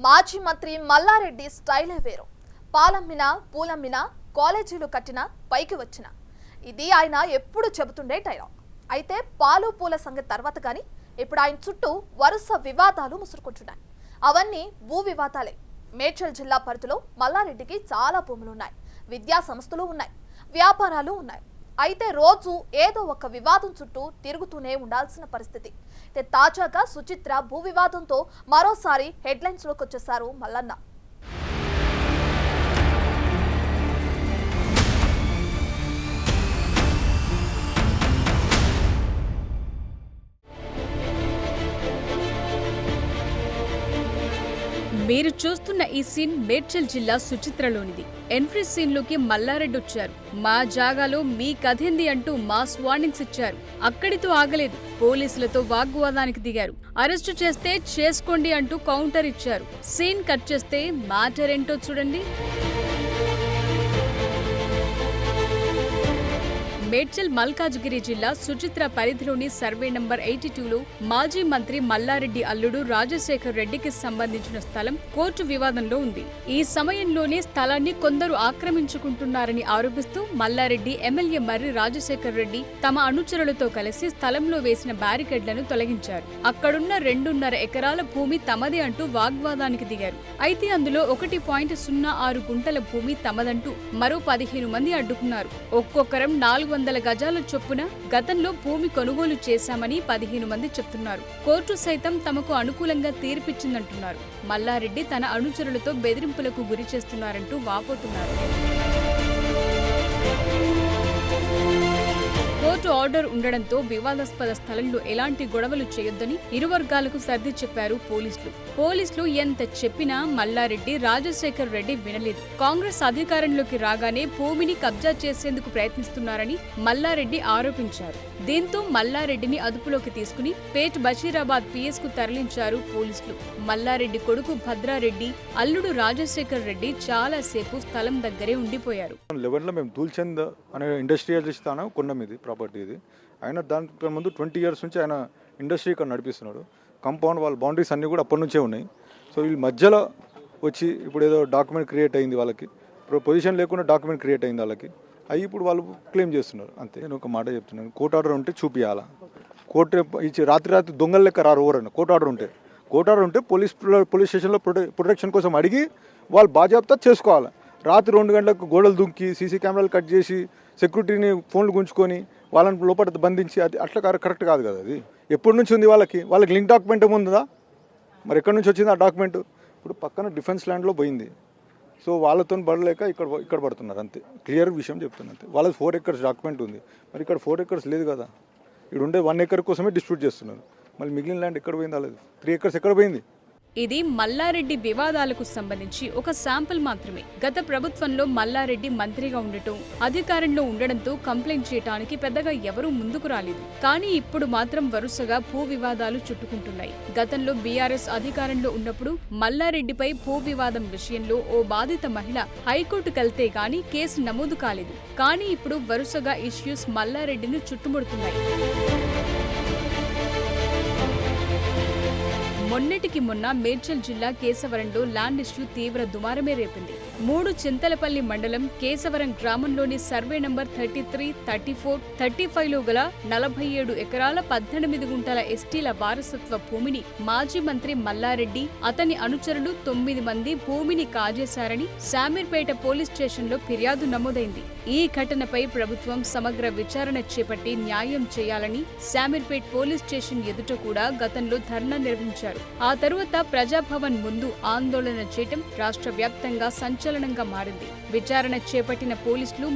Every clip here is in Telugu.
మాజీ మంత్రి మల్లారెడ్డి స్టైలే వేరు. పాలమ్మినా పూలమ్మినా కాలేజీలు కట్టినా పైకి వచ్చిన ఇది ఆయన ఎప్పుడు చెబుతుండే డైలాగ్. అయితే పాలు పూల సంగతి తర్వాత కానీ ఇప్పుడు ఆయన చుట్టూ వరుస వివాదాలు ముసురుకుంటున్నాయి. అవన్నీ భూ వివాదాలే. మేడ్చల్ జిల్లా పరిధిలో మల్లారెడ్డికి చాలా భూములున్నాయి, విద్యా సంస్థలు ఉన్నాయి, వ్యాపారాలు ఉన్నాయి. అయితే రోజు ఏదో ఒక వివాదం చుట్టూ తిరుగుతూనే ఉండాల్సిన పరిస్థితి. తాజాగా సుచిత్ర భూ వివాదంతో మరోసారి హెడ్లైన్స్ లోకి వచ్చేశారు మల్లన్న. మీరు చూస్తున్న ఈ సీన్ మేడ్చల్ జిల్లా సుచిత్రలోనిది. ఎంట్రీ సీన్ లోకి మల్లారెడ్డి వచ్చారు. మా జాగాలో మీ కథేంది అంటూ మాస్ వార్నింగ్స్ ఇచ్చారు. అక్కడితో ఆగలేదు, పోలీసులతో వాగ్వాదానికి దిగారు. అరెస్టు చేస్తే చేసుకోండి అంటూ కౌంటర్ ఇచ్చారు. సీన్ కట్ చేస్తే మ్యాటర్ ఏంటో చూడండి. మేడ్చల్ మల్కాజ్గిరి జిల్లా సుచిత్ర పరిధిలోని సర్వే నంబర్ 82లో మాజీ మంత్రి మల్లారెడ్డి అల్లుడు రాజశేఖర్ రెడ్డికి సంబంధించిన స్థలం కోర్టు వివాదంలో ఉంది. ఈ సమయంలోనే స్థలాన్ని కొందరు ఆక్రమించుకుంటున్నారని ఆరోపిస్తూ మల్లారెడ్డి ఎమ్మెల్యే మర్రి రాజశేఖర్ రెడ్డి తమ అనుచరులతో కలిసి స్థలంలో వేసిన బ్యారికేడ్లను తొలగించారు. అక్కడున్న 2.5 ఎకరాల భూమి తమదే అంటూ వాగ్వాదానికి దిగారు. అయితే అందులో 1.06 గుంటల భూమి తమదంటూ మరో 15 మంది అడ్డుకున్నారు. ఒక్కొక్కరం 400 గజాల చొప్పున గతంలో భూమి కొనుగోలు చేశామని 15 మంది చెప్తున్నారు. కోర్టు సైతం తమకు అనుకూలంగా తీర్పిచ్చిందంటున్నారు. మల్లారెడ్డి తన అనుచరులతో బెదిరింపులకు గురి చేస్తున్నారంటూ వాపోతున్నారు. కోర్టు ఆర్డర్ ఉండడంతో వివాదాస్పద స్థలంలో ఎలాంటి గొడవలు చేయొద్దని ఇరు వర్గాలకు సర్ది చెప్పారు పోలీసులు ఎంత చెప్పినా మల్లారెడ్డి రాజశేఖర్ రెడ్డి వినలేదు. కాంగ్రెస్ అధికారంలోకి రాగానే భూమిని కబ్జా చేసేందుకు ప్రయత్నిస్తున్నారని మల్లారెడ్డి ఆరోపించారు. దీంతో మల్లారెడ్డిని అదుపులోకి తీసుకుని పేట్ బషీరాబాద్ పిఎస్ కు తరలించారు పోలీసులు. మల్లారెడ్డి కొడుకు భద్రారెడ్డి, అల్లుడు రాజశేఖర్ రెడ్డి చాలా సేపు స్థలం దగ్గరే ఉండిపోయారు. ప్రాపర్టీ ఇది. ఆయన దానికి ముందు 20 years నుంచి ఆయన ఇండస్ట్రీ ఇక్కడ నడిపిస్తున్నాడు. కాంపౌండ్ వాళ్ళ బౌండరీస్ అన్నీ కూడా అప్పటి నుంచే ఉన్నాయి. సో వీళ్ళు మధ్యలో వచ్చి ఇప్పుడు ఏదో డాక్యుమెంట్ క్రియేట్ అయింది వాళ్ళకి, ఇప్పుడు పొజిషన్ లేకుండా డాక్యుమెంట్ క్రియేట్ అయింది వాళ్ళకి, అవి ఇప్పుడు వాళ్ళు క్లెయిమ్ చేస్తున్నారు అంతే. నేను ఒక మాట చెప్తున్నాను, కోర్టు ఆర్డర్ ఉంటే చూపియాలా. కోర్టు ఇచ్చి రాత్రి దొంగల లెక్క రారు ఎవరన్నా. కోర్టు ఆర్డర్ ఉంటే పోలీస్ స్టేషన్లో ప్రొటెక్షన్ కోసం అడిగి వాళ్ళు బాధ్యత చేసుకోవాలి. రాత్రి 2 గంటలకు గోడలు దుంకి సీసీ కెమెరాలు కట్ చేసి సెక్యూరిటీని ఫోన్లు గుంజుకొని వాళ్ళని లోపల బంధించి అది అట్లా కరెక్ట్ కాదు కదా. అది ఎప్పటి నుంచి ఉంది వాళ్ళకి లింక్ డాక్యుమెంట్ ఏముందా, మరి ఎక్కడి నుంచి వచ్చింది ఆ డాక్యుమెంట్? ఇప్పుడు పక్కన డిఫెన్స్ ల్యాండ్లో పోయింది. సో వాళ్ళతో పడలేక ఇక్కడ పడుతున్నారు అంతే. క్లియర్ విషయం చెప్తున్నారు అంతే. వాళ్ళకి 4 acres డాక్యుమెంట్ ఉంది, మరి ఇక్కడ 4 acres లేదు కదా. ఇక్కడ ఉండే 1 acre కోసమే డిస్ప్యూట్ చేస్తున్నారు. మళ్ళీ మిగిలిన ల్యాండ్ ఎక్కడ పోయిందా లేదు, 3 acres ఎక్కడ పోయింది? ఇది మల్లారెడ్డి వివాదాలకు సంబంధించి ఒక శాంపుల్ మాత్రమే. గత ప్రభుత్వంలో మల్లారెడ్డి మంత్రిగా ఉండటం, అధికారంలో ఉండడంతో కంప్లైంట్ చేయడానికి పెద్దగా ఎవరూ ముందుకు రాలేదు. కానీ ఇప్పుడు మాత్రం వరుసగా భూ వివాదాలు చుట్టుకుంటున్నాయి. గతంలో బీఆర్ఎస్ అధికారంలో ఉన్నప్పుడు మల్లారెడ్డిపై భూ వివాదం విషయంలో ఓ బాధిత మహిళ హైకోర్టుకెళ్తే గానీ కేసు నమోదు కాలేదు. కానీ ఇప్పుడు వరుసగా ఇష్యూస్ మల్లారెడ్డిని చుట్టుముడుతున్నాయి. మొన్నటికి మొన్న మేడ్చల్ జిల్లా కేశవరంలో ల్యాండ్ ఇష్యూ తీవ్ర దుమారమే రేపింది. 3 చింతలపల్లి మండలం కేశవరం గ్రామంలోని సర్వే నంబర్ 33, 34, 35లో గల 47 ఎకరాల 18 గుంటల ఎస్టీల వారసత్వ భూమిని మాజీ మంత్రి మల్లారెడ్డి, అతని అనుచరులు 9 మంది భూమిని కాజేశారని శామీర్పేట పోలీస్ స్టేషన్లో ఫిర్యాదు నమోదైంది. ఈ ఘటనపై ప్రభుత్వం సమగ్ర విచారణ చేపట్టి న్యాయం చేయాలని శామీర్పేట్ పోలీస్ స్టేషన్ ఎదుట కూడా గతంలో ధర్నా నిర్వహించారు. ఆ తరువాత ప్రజాభవన్ ముందు ఆందోళన చేయటం రాష్ట్ర వ్యాప్తంగా సంచలనంగా మారింది. విచారణ చేపట్టిన పోలీసులు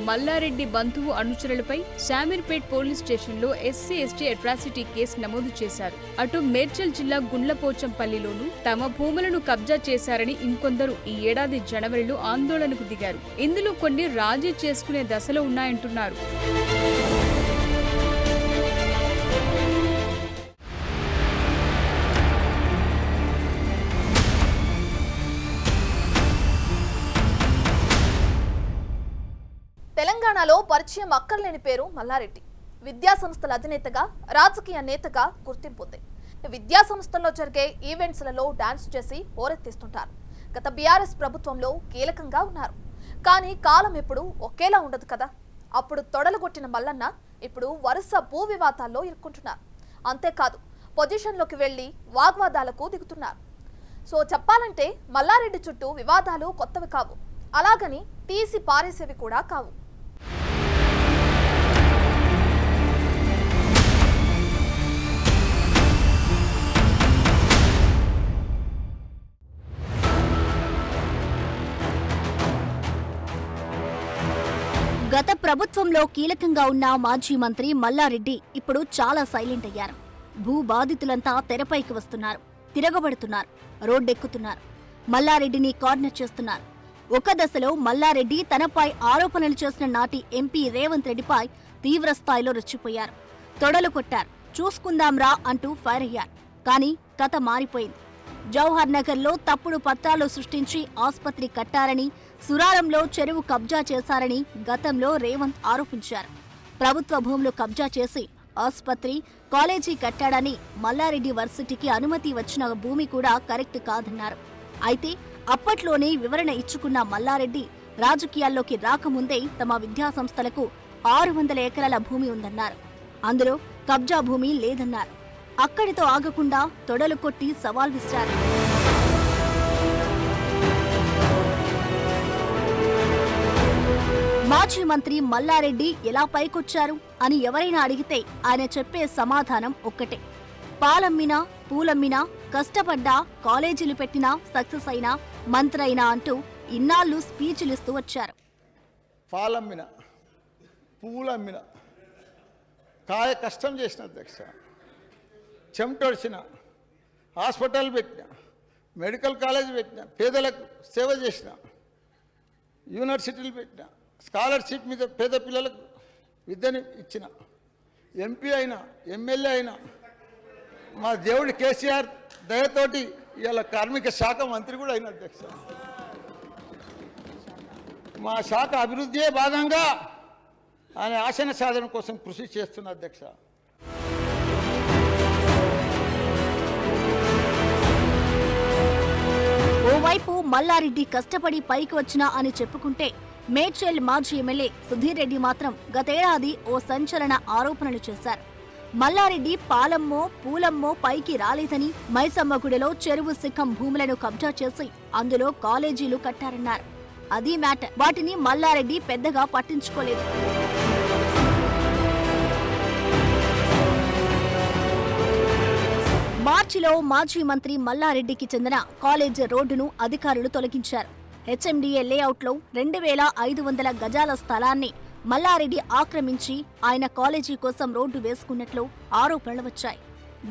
మల్లారెడ్డి బంధువు అనుచరులపై శామీర్పేట్ పోలీస్ స్టేషన్లో SC/ST అట్రాసిటీ కేసు నమోదు చేశారు. అటు మేడ్చల్ జిల్లా గుండ్లపోచంపల్లిలోనూ తమ భూములను కబ్జా చేశారని ఇంకొందరు ఈ ఏడాది జనవరిలో ఆందోళనకు దిగారు. ఇందులో కొన్ని రాజీ చేసుకునే దశలో ఉన్నాయంటున్నారు. తెలంగాణలో పరిచయం అక్కర్లేని పేరు మల్లారెడ్డి. విద్యా సంస్థల అధినేతగా, రాజకీయ నేతగా గుర్తింపు ఉంది. విద్యా సంస్థల్లో జరిగే ఈవెంట్స్లలో డాన్స్ చేసి హోరెత్తిస్తుంటారు. గత బీఆర్ఎస్ ప్రభుత్వంలో కీలకంగా ఉన్నారు. కానీ కాలం ఎప్పుడు ఒకేలా ఉండదు కదా. అప్పుడు తొడలుగొట్టిన మల్లన్న ఇప్పుడు వరుస భూ వివాదాల్లో ఇరుక్కుంటున్నారు. అంతేకాదు పొజిషన్లోకి వెళ్లి వాగ్వాదాలకు దిగుతున్నారు. సో చెప్పాలంటే మల్లారెడ్డి చుట్టూ వివాదాలు కొత్తవి కావు, అలాగని తీసి పారేసేవి కూడా కావు. గత ప్రభుత్వంలో కీలకంగా ఉన్న మాజీ మంత్రి మల్లారెడ్డి ఇప్పుడు చాలా సైలెంట్ అయ్యారు. భూ బాధితులంతా తెరపైకి వస్తున్నారు, తిరగబడుతున్నారు, రోడ్డెక్కుతున్నారు, మల్లారెడ్డిని కార్నర్ చేస్తున్నారు. ఒక దశలో మల్లారెడ్డి తనపై ఆరోపణలు చేసిన నాటి ఎంపీ రేవంత్ రెడ్డిపై తీవ్రస్థాయిలో రెచ్చిపోయారు. తొడలు కొట్టారు, చూసుకుందాంరా అంటూ ఫైర్ అయ్యారు. కానీ కథ మారిపోయింది. జవహర్ నగర్లో తప్పుడు పత్రాలు సృష్టించి ఆస్పత్రి కట్టారని, సురారంలో చెరువు కబ్జా చేశారని గతంలో రేవంత్ ఆరోపించారు. ప్రభుత్వ భూములు కబ్జా చేసి ఆస్పత్రి, కాలేజీ కట్టాడని, మల్లారెడ్డి వర్సిటీకి అనుమతి వచ్చిన భూమి కూడా కరెక్ట్ కాదన్నారు. అయితే అప్పట్లోనే వివరణ ఇచ్చుకున్న మల్లారెడ్డి రాజకీయాల్లోకి రాకముందే తమ విద్యాసంస్థలకు 600 ఎకరాల భూమి ఉందన్నారు. అందులో కబ్జా భూమి లేదన్నారు. అక్కడితో ఆగకుండా తొడలు కొట్టి సవాల్ విసిరారు. మాజీ మంత్రి మల్లారెడ్డి ఎలా పైకొచ్చారు అని ఎవరైనా అడిగితే ఆయన చెప్పే సమాధానం ఒక్కటే: పాలమ్మినా, పూలమ్మినా, కష్టపడ్డా, కాలేజీలు పెట్టినా, సక్సెస్ అయినా, మంత్రైనా అంటూ ఇన్నాళ్లు స్పీచ్లిస్తూ వచ్చారు. పాలమ్మిన, పూలమ్మిన, కాయ కష్టం చేసిన అధ్యక్ష, చెమటొడిచిన, హాస్పిటల్ పెట్టిన, మెడికల్ కాలేజ్ పెట్టిన, పేదలకు సేవ చేసిన, యూనివర్సిటీలు పెట్టిన, స్కాలర్షిప్ మీద పేద పిల్లలకు విద్యని ఇచ్చిన, ఎంపీ అయినా, ఎమ్మెల్యే అయినా, మా దేవుడి కేసీఆర్ దయతోటి ఇవాళ కార్మిక శాఖ మంత్రి కూడా అయిన అధ్యక్ష. మా శాఖ అభివృద్ధియే భాగంగా ఆయన ఆశన సాధన కోసం కృషి చేస్తున్న అధ్యక్ష. ఓవైపు మల్లారెడ్డి కష్టపడి పైకి వచ్చినా అని చెప్పుకుంటే, మేడ్చల్ మాజీ ఎమ్మెల్యే సుధీర్ రెడ్డి మాత్రం గతేడాది ఓ సంచలన ఆరోపణలు చేశారు. మల్లారెడ్డి పాలమ్మో, పూలమ్మో పైకి రాలేదని, మైసమ్మగుడిలో చెరువు సిక్కం భూములను కబ్జా చేసి అందులో కాలేజీలు కట్టారన్నారు. అది మ్యాటర్. వాటిని మల్లారెడ్డి పెద్దగా పట్టించుకోలేదు. మార్చిలో మాజీ మంత్రి మల్లారెడ్డికి చెందిన కాలేజ్ రోడ్డును అధికారులు తొలగించారు. హెచ్ఎండిఏ లేఅవుట్లో 2500 గజాల స్థలాన్ని మల్లారెడ్డి ఆక్రమించి ఆయన కాలేజీ కోసం రోడ్డు వేసుకున్నట్లు ఆరోపణలు వచ్చాయి.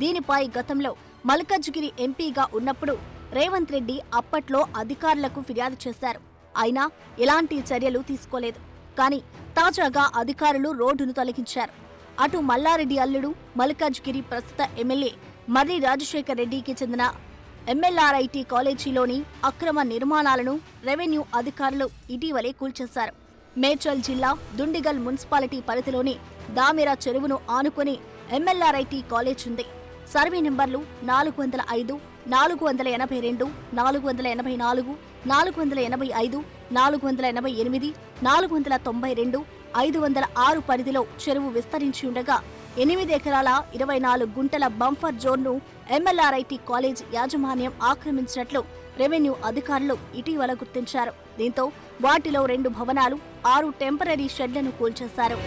దీనిపై గతంలో మల్కజ్గిరి ఎంపీగా ఉన్నప్పుడు రేవంత్ రెడ్డి అప్పట్లో అధికారులకు ఫిర్యాదు చేశారు. అయినా ఎలాంటి చర్యలు తీసుకోలేదు. కానీ తాజాగా అధికారులు రోడ్డును తొలగించారు. అటు మల్లారెడ్డి అల్లుడు, మల్కజ్గిరి ప్రస్తుత ఎమ్మెల్యే మర్రి రాజశేఖర్ రెడ్డికి చెందిన ఎంఎల్ఆర్ఐటి కాలేజీలోని అక్రమ నిర్మాణాలను రెవెన్యూ అధికారులు ఇటీవలే కూల్చేశారు. మేడ్చల్ జిల్లా దుండిగల్ మున్సిపాలిటీ పరిధిలోని దామెర చెరువును ఆనుకుని ఎంఎల్ఆర్ఐటి కాలేజ్ ఉంది. సర్వే నెంబర్లు 405, 482, 484, 485, 488, 492, 506 పరిధిలో చెరువు విస్తరించి ఉండగా 8 ఎకరాల 24 గుంటల బంఫర్ జోన్ను ఎంఎల్ఆర్ఐటి కాలేజ్ యాజమాన్యం ఆక్రమించినట్లు రెవెన్యూ అధికారులు ఇటీవల గుర్తించారు. దీంతో వాటిలో 2 భవనాలు, 6 టెంపరరీ షెడ్లను కూల్చేశారు.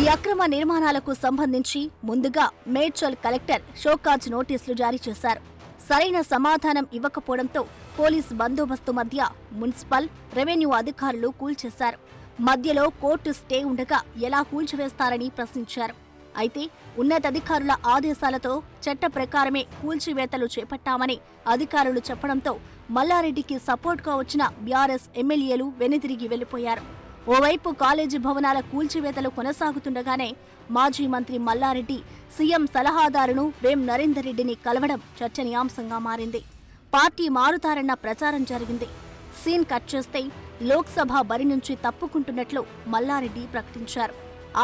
ఈ అక్రమ నిర్మాణాలకు సంబంధించి ముందుగా మేడ్చల్ కలెక్టర్ షోకాజ్ నోటీసులు జారీ చేశారు. సరైన సమాధానం ఇవ్వకపోవడంతో పోలీస్ బందోబస్తు మధ్య మున్సిపల్, రెవెన్యూ అధికారులు కూల్చేశారు. మధ్యలో కోర్టు స్టే ఉండగా ఎలా కూల్చివేస్తారని ప్రశ్నించారు. అయితే ఉన్నతాధికారుల ఆదేశాలతో చట్ట ప్రకారమే కూల్చివేతలు చేపట్టామని అధికారులు చెప్పడంతో మల్లారెడ్డికి సపోర్ట్గా వచ్చిన బీఆర్ఎస్ ఎమ్మెల్యేలు వెనుదిరిగి వెళ్లిపోయారు. ఓవైపు కాలేజీ భవనాల కూల్చివేతలు కొనసాగుతుండగానే మాజీ మంత్రి మల్లారెడ్డి సీఎం సలహాదారును వేం నరేందర్ రెడ్డిని కలవడం చర్చనీయాంశంగా మారింది. పార్టీ మారుతారన్న ప్రచారం జరిగింది. సీన్ కట్ చేస్తే లోక్సభ బరి నుంచి తప్పుకుంటున్నట్లు మల్లారెడ్డి ప్రకటించారు.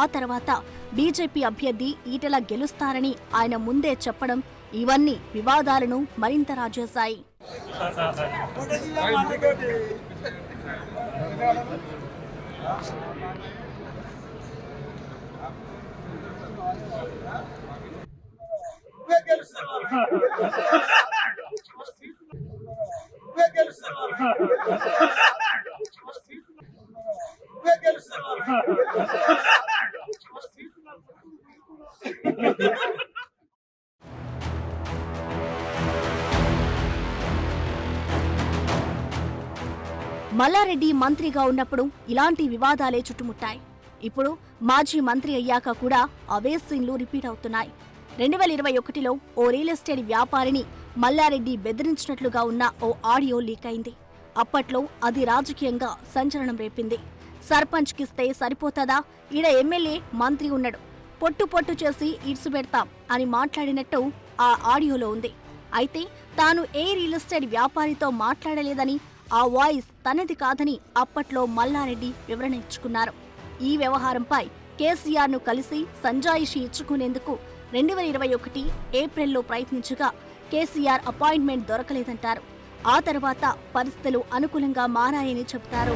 ఆ తర్వాత బీజేపీ అభ్యర్థి ఈటెల గెలుస్తారని ఆయన ముందే చెప్పడం ఇవన్నీ వివాదాలను మరింత రాజేశాయి. మల్లారెడ్డి మంత్రిగా ఉన్నప్పుడు ఇలాంటి వివాదాలే చుట్టుముట్టాయి. ఇప్పుడు మాజీ మంత్రి అయ్యాక కూడా అవే సీన్లు రిపీట్ అవుతున్నాయి. 2021లో ఓ రియల్ ఎస్టేట్ వ్యాపారిని మల్లారెడ్డి బెదిరించినట్లుగా ఉన్న ఓ ఆడియో లీక్ అయింది. అప్పట్లో అది రాజకీయంగా సంచలనం రేపింది. సర్పంచ్కిస్తే సరిపోతదా, ఈడ ఎమ్మెల్యే మంత్రి ఉన్నాడు, పొట్టు పొట్టు చేసి ఇడ్సుపెడతాం అని మాట్లాడినట్టు ఆ ఆడియోలో ఉంది. అయితే తాను ఏ రియల్ ఎస్టేట్ వ్యాపారితో మాట్లాడలేదని, ఆ వాయిస్ తనది కాదని అప్పట్లో మల్లారెడ్డి వివరణ ఇచ్చుకున్నారు. ఈ వ్యవహారంపై కేసీఆర్ను కలిసి సంజాయిషి ఇచ్చుకునేందుకు 2021 ఏప్రిల్లో ప్రయత్నించగా కేసీఆర్ అపాయింట్మెంట్ దొరకలేదంటారు. ఆ తర్వాత పరిస్థితులు అనుకూలంగా మారాయని చెబుతారు.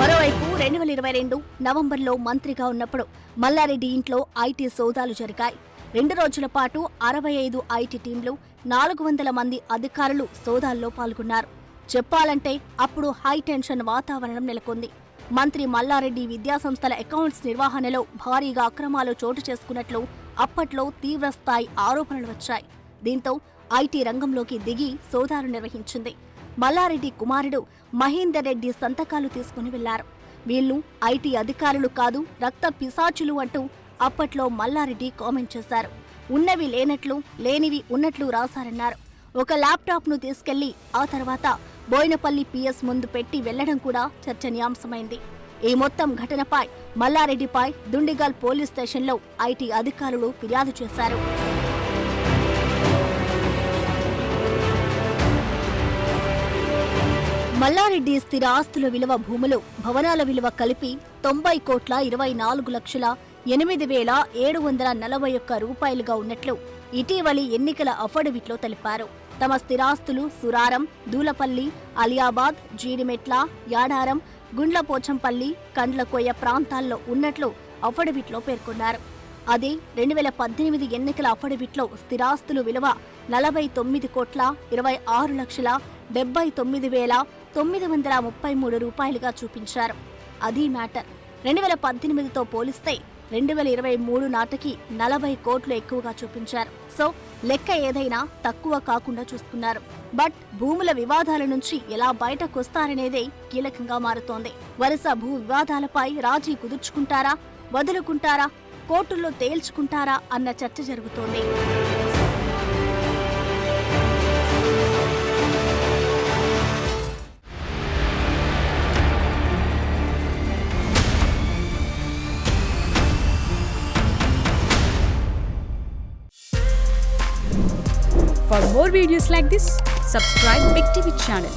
మరోవైపు 2022 నవంబర్లో మంత్రిగా ఉన్నప్పుడు మల్లారెడ్డి ఇంట్లో ఐటీ సోదాలు జరిగాయి. 2 రోజుల పాటు 65 ఐటీ టీంలు, 400 మంది అధికారులు సోదాల్లో పాల్గొన్నారు. చెప్పాలంటే అప్పుడు హై టెన్షన్ వాతావరణం నెలకొంది. మంత్రి మల్లారెడ్డి విద్యాసంస్థల అకౌంట్స్ నిర్వహణలో భారీగా అక్రమాలు చోటు చేసుకున్నట్లు అప్పట్లో తీవ్రస్థాయి ఆరోపణలు వచ్చాయి. దీంతో ఐటీ రంగంలోకి దిగి సోదాలు నిర్వహించింది. మల్లారెడ్డి కుమారుడు మహేందర్ రెడ్డి సంతకాలు తీసుకుని వెళ్లారు. వీళ్లు ఐటీ అధికారులు కాదు, రక్త పిశాచులు అంటూ అప్పట్లో మల్లారెడ్డి కామెంట్ చేశారు. ఉన్నవి లేనట్లు, లేనివి ఉన్నట్లు రాశారన్నారు. ఒక ల్యాప్టాప్ను తీసుకెళ్లి ఆ తర్వాత బోయినపల్లి పిఎస్ ముందు పెట్టి వెళ్లడం కూడా చర్చనీయాంశమైంది. ఈ మొత్తం ఘటనపై మల్లారెడ్డిపై దుండిగల్ పోలీస్ స్టేషన్లో ఐటీ అధికారులు ఫిర్యాదు చేశారు. మల్లారెడ్డి స్థిర ఆస్తుల విలువ, భూములు, భవనాల విలువ కలిపి 90,24,8,741 రూపాయలుగా ఉన్నట్లు ఇటీవలి ఎన్నికల అఫిడవిట్లో తెలిపారు. తమ స్థిరాస్తులు సురారం, దూలపల్లి, అలియాబాద్, జీడిమెట్ల, యాడారం, గుండ్లపోచంపల్లి, కండ్లకోయ ప్రాంతాల్లో ఉన్నట్లు అఫిడవిట్లో పేర్కొన్నారు. అదే 2018 ఎన్నికల అఫిడవిట్లో స్థిరాస్తులు విలువ 49,26,79,933 రూపాయలుగా చూపించారు. అది మ్యాటర్. 2018తో పోలిస్తే 2023 నాటికి 40 కోట్లు ఎక్కువగా చూపించారు. సో లెక్క ఏదైనా తక్కువ కాకుండా చూసుకున్నారు. బట్ భూముల వివాదాల నుంచి ఎలా బయటకొస్తారనేదే కీలకంగా మారుతోంది. వరుస భూ వివాదాలపై రాజీ కుదుర్చుకుంటారా, వదులుకుంటారా, కోర్టుల్లో తేల్చుకుంటారా అన్న చర్చ జరుగుతోంది. For more videos like this, subscribe Big TV channel.